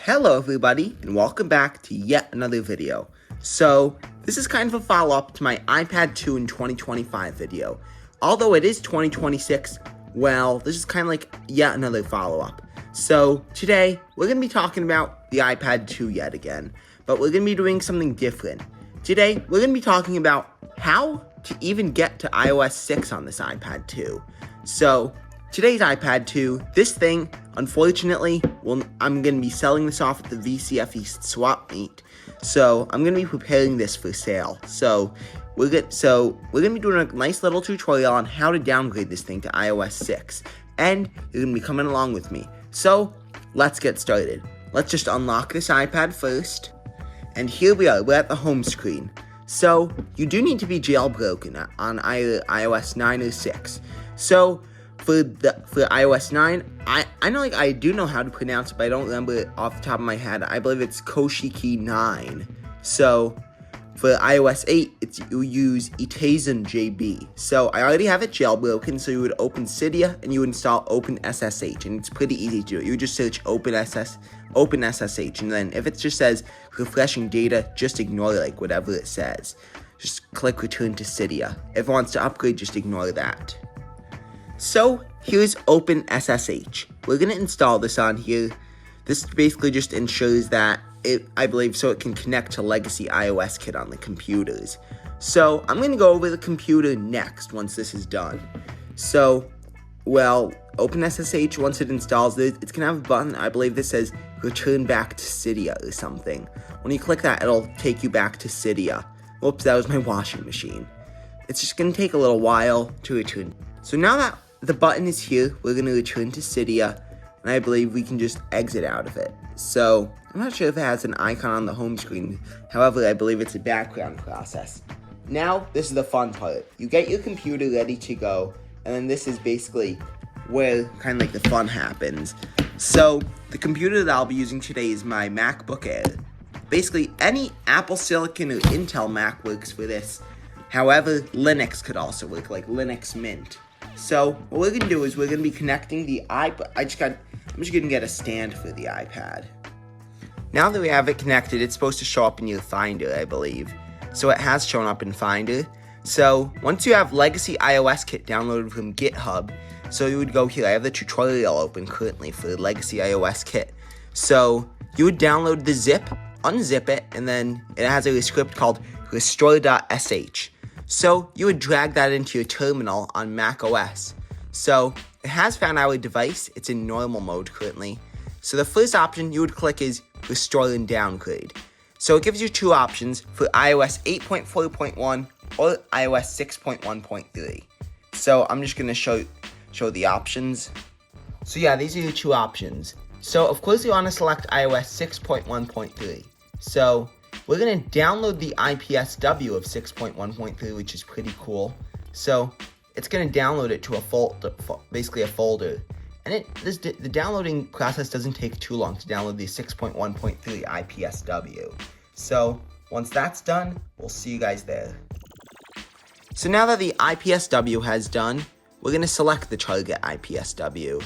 Hello everybody, and welcome back to yet another video. So, this is kind of a follow-up to my iPad 2 in 2025 video. Although it is 2026, well, this is kind of like yet another follow-up. So, today, we're going to be talking about the iPad 2 yet again, but we're going to be doing something different. Today, we're going to be talking about how to even get to iOS 6 on this iPad 2. So, today's iPad 2, this thing, unfortunately, I'm going to be selling this off at the VCFE swap meet. So, I'm going to be preparing this for sale. So, we're going to be doing a nice little tutorial on how to downgrade this thing to iOS 6. And you're going to be coming along with me. So, let's get started. Let's just unlock this iPad first. And here we are, we're at the home screen. So, you do need to be jailbroken on either iOS 9 or 6. So, for iOS 9, I do know how to pronounce it, but I don't remember it off the top of my head. I believe it's Koshiki 9. So, for iOS 8, you use Itazen JB. So, I already have it jailbroken, so you would open Cydia, and you would install OpenSSH, and it's pretty easy to do it. You would just search OpenSSH, and then if it just says refreshing data, just ignore like whatever it says. Just click return to Cydia. If it wants to upgrade, just ignore that. So, here's OpenSSH. We're going to install this on here. This basically just ensures that it can connect to legacy iOS kit on the computers. So, I'm going to go over the computer next once this is done. So, OpenSSH, once it installs this, it's going to have a button, I believe this says return back to Cydia or something. When you click that, it'll take you back to Cydia. Whoops, that was my washing machine. It's just going to take a little while to return. So now that the button is here, we're going to return to Cydia, and I believe we can just exit out of it. So, I'm not sure if it has an icon on the home screen, however, I believe it's a background process. Now, this is the fun part. You get your computer ready to go, and then this is basically where kind of like the fun happens. So, the computer that I'll be using today is my MacBook Air. Basically, any Apple Silicon or Intel Mac works for this. However, Linux could also work, like Linux Mint. So, what we're going to do is we're going to be connecting the iPad. I'm just going to get a stand for the iPad. Now that we have it connected, it's supposed to show up in your Finder, I believe. So, it has shown up in Finder. So, once you have Legacy iOS Kit downloaded from GitHub, so you would go here. I have the tutorial open currently for Legacy iOS Kit. So, you would download the zip, unzip it, and then it has a script called restore.sh. So, you would drag that into your terminal on macOS. So, it has found our device. It's in normal mode currently. So, the first option you would click is Restore and Downgrade. So, it gives you two options for iOS 8.4.1 or iOS 6.1.3. So, I'm just going to show the options. So, yeah, these are your two options. So, of course, you want to select iOS 6.1.3. So, we're going to download the IPSW of 6.1.3, which is pretty cool. So, it's going to download it to a folder, basically a folder. And the downloading process doesn't take too long to download the 6.1.3 IPSW. So, once that's done, we'll see you guys there. So now that the IPSW has done, we're going to select the target IPSW.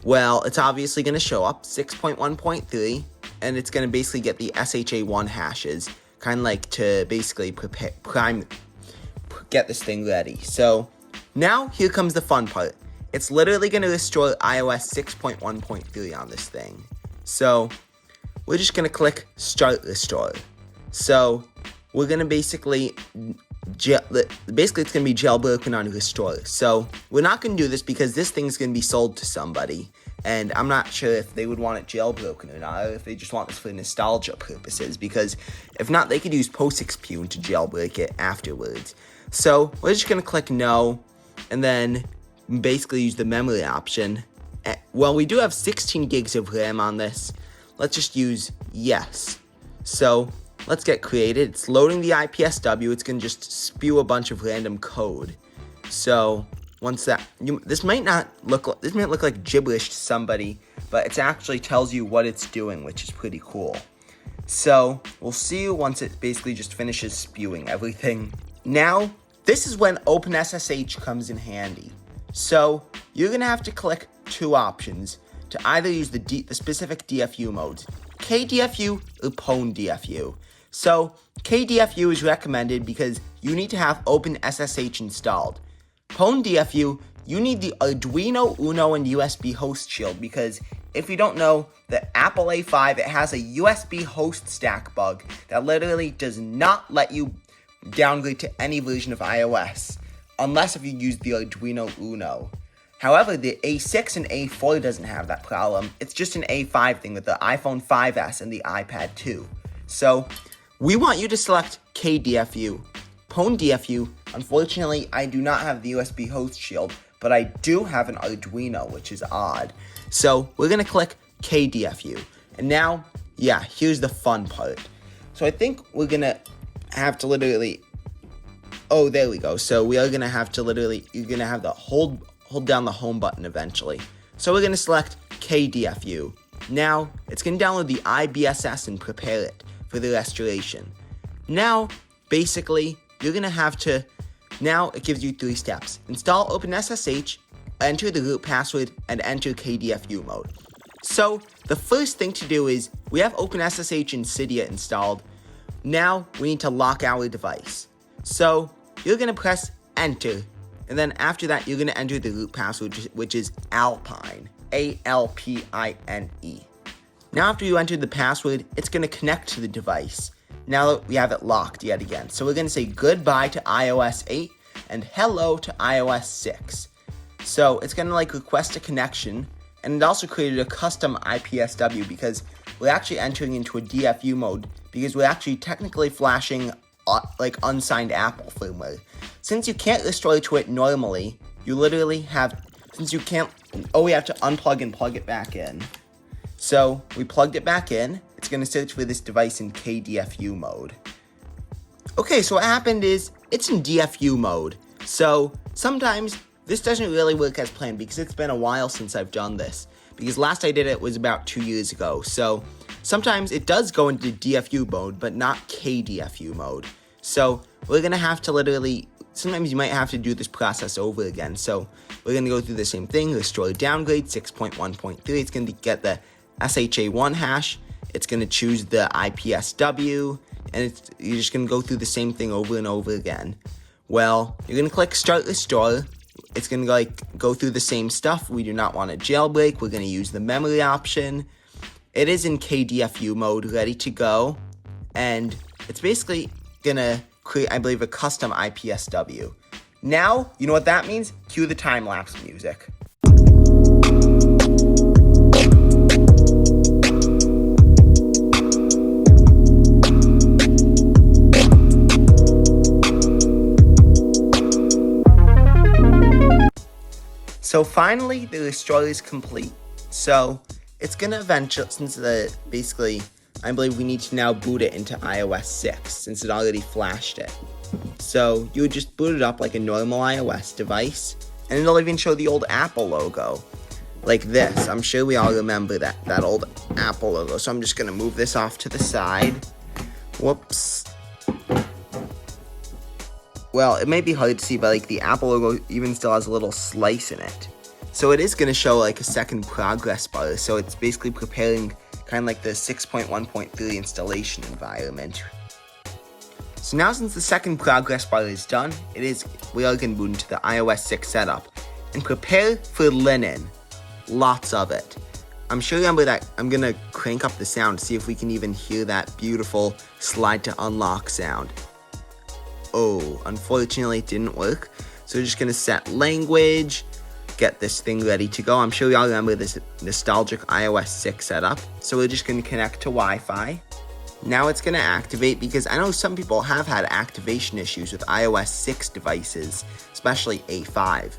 Well, it's obviously going to show up 6.1.3. And it's going to basically get the SHA-1 hashes, kind of like to basically get this thing ready. So, now here comes the fun part. It's literally going to restore iOS 6.1.3 on this thing. So, we're just going to click Start Restore. So, we're going to basically it's going to be jailbroken on Restore. So, we're not going to do this because this thing's going to be sold to somebody. And I'm not sure if they would want it jailbroken or not, or if they just want this for nostalgia purposes, because if not, they could use PostXP to jailbreak it afterwards. So, we're just going to click No, and then basically use the memory option. Well, we do have 16 gigs of RAM on this. Let's just use Yes. So, let's get created. It's loading the IPSW. It's going to just spew a bunch of random code. So, once that, this might look like gibberish to somebody, but it actually tells you what it's doing, which is pretty cool. So, we'll see you once it basically just finishes spewing everything. Now, this is when OpenSSH comes in handy. So, you're going to have to click two options to either use the specific DFU modes. KDFU or PwnDFU. So KDFU is recommended because you need to have OpenSSH installed. PwnDFU, you need the Arduino Uno and USB host shield because if you don't know, the Apple A5, it has a USB host stack bug that literally does not let you downgrade to any version of iOS, unless if you use the Arduino Uno. However, the A6 and A4 doesn't have that problem. It's just an A5 thing with the iPhone 5S and the iPad 2. So, we want you to select KDFU. PwnDFU, unfortunately, I do not have the USB host shield, but I do have an Arduino, which is odd. So, we're going to click KDFU. And now, yeah, here's the fun part. So, I think we're going to have to literally... Oh, there we go. So, we are going to have to literally... You're going to have to hold down the home button eventually. So, we're going to select KDFU. Now, it's going to download the IBSS and prepare it for the restoration. Now, basically, you're going to have to... Now, it gives you 3 steps. Install OpenSSH, enter the root password, and enter KDFU mode. So, the first thing to do is, we have OpenSSH and Cydia installed. Now, we need to lock our device. So, you're going to press enter, and then after that, you're going to enter the root password, which is Alpine, A-L-P-I-N-E. Now, after you enter the password, it's going to connect to the device. Now that we have it locked yet again. So, we're going to say goodbye to iOS 8 and hello to iOS 6. So, it's going to request a connection, and it also created a custom IPSW because we're actually entering into a DFU mode because we're actually technically flashing unsigned Apple firmware. Since you can't restore to it normally, you literally have, we have to unplug and plug it back in. So we plugged it back in. It's going to search for this device in KDFU mode. Okay, so what happened is it's in DFU mode. So sometimes this doesn't really work as planned because it's been a while since I've done this. Because last I did it was about 2 years ago. So sometimes it does go into DFU mode, but not KDFU mode. So we're going to have to sometimes you might have to do this process over again. So we're going to go through the same thing, restore downgrade 6.1.3. It's going to get the SHA1 hash. It's going to choose the IPSW. And you're just going to go through the same thing over and over again. Well, you're going to click start restore. It's going to go through the same stuff. We do not want a jailbreak. We're going to use the memory option. It is in KDFU mode, ready to go. And it's basically going to create, I believe, a custom IPSW. Now, you know what that means? Cue the time-lapse music. So finally, the restore is complete. So it's going to eventually, I believe we need to now boot it into iOS 6 since it already flashed it. So you would just boot it up like a normal iOS device, and it'll even show the old Apple logo, like this. I'm sure we all remember that old Apple logo. So I'm just going to move this off to the side. Whoops. Well, it may be hard to see, but the Apple logo even still has a little slice in it. So it is going to show a second progress bar. So it's basically preparing kind of the 6.1.3 installation environment. So now since the second progress bar is done, we are going to boot into the iOS 6 setup and prepare for linen. Lots of it. I'm sure you remember that I'm going to crank up the sound to see if we can even hear that beautiful slide to unlock sound. Oh, unfortunately it didn't work. So we're just going to set language, get this thing ready to go. I'm sure you all remember this nostalgic iOS 6 setup. So we're just going to connect to Wi-Fi. Now it's going to activate because I know some people have had activation issues with iOS 6 devices, especially A5.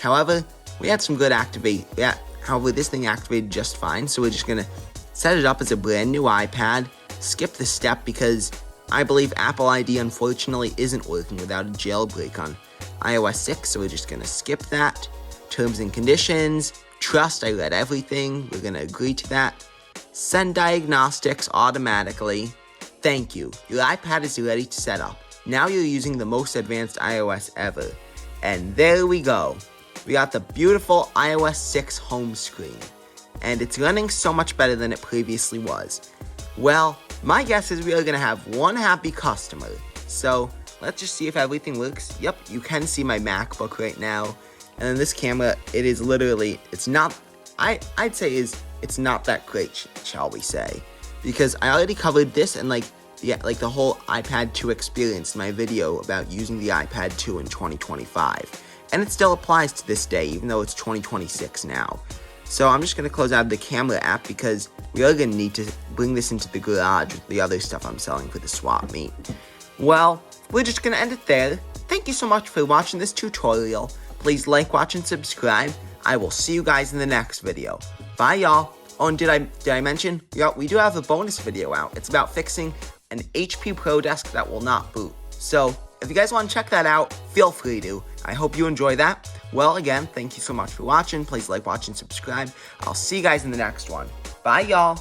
However, we had some good however, this thing activated just fine. So we're just going to set it up as a brand new iPad, skip the step because I believe Apple ID unfortunately isn't working without a jailbreak on iOS 6, so we're just going to skip that. Terms and conditions, trust, I read everything, we're going to agree to that. Send diagnostics automatically. Thank you, your iPad is ready to set up. Now you're using the most advanced iOS ever. And there we go. We got the beautiful iOS 6 home screen. And it's running so much better than it previously was. Well, my guess is we are going to have one happy customer. So let's just see if everything works. Yep, you can see my MacBook right now. And then this camera, it is literally, it's not, I'd say it's not that great, shall we say. Because I already covered this and like the whole iPad 2 experience in my video about using the iPad 2 in 2025. And it still applies to this day, even though it's 2026 now. So I'm just going to close out the camera app because we are going to need to bring this into the garage with the other stuff I'm selling for the swap meet. Well, we're just going to end it there. Thank you so much for watching this tutorial. Please like, watch, and subscribe. I will see you guys in the next video. Bye, y'all. Oh, and did I mention? Yeah, we do have a bonus video out. It's about fixing an HP Pro Desk that will not boot. So, if you guys want to check that out, feel free to. I hope you enjoy that. Well, again, thank you so much for watching. Please like, watch, and subscribe. I'll see you guys in the next one. Bye, y'all.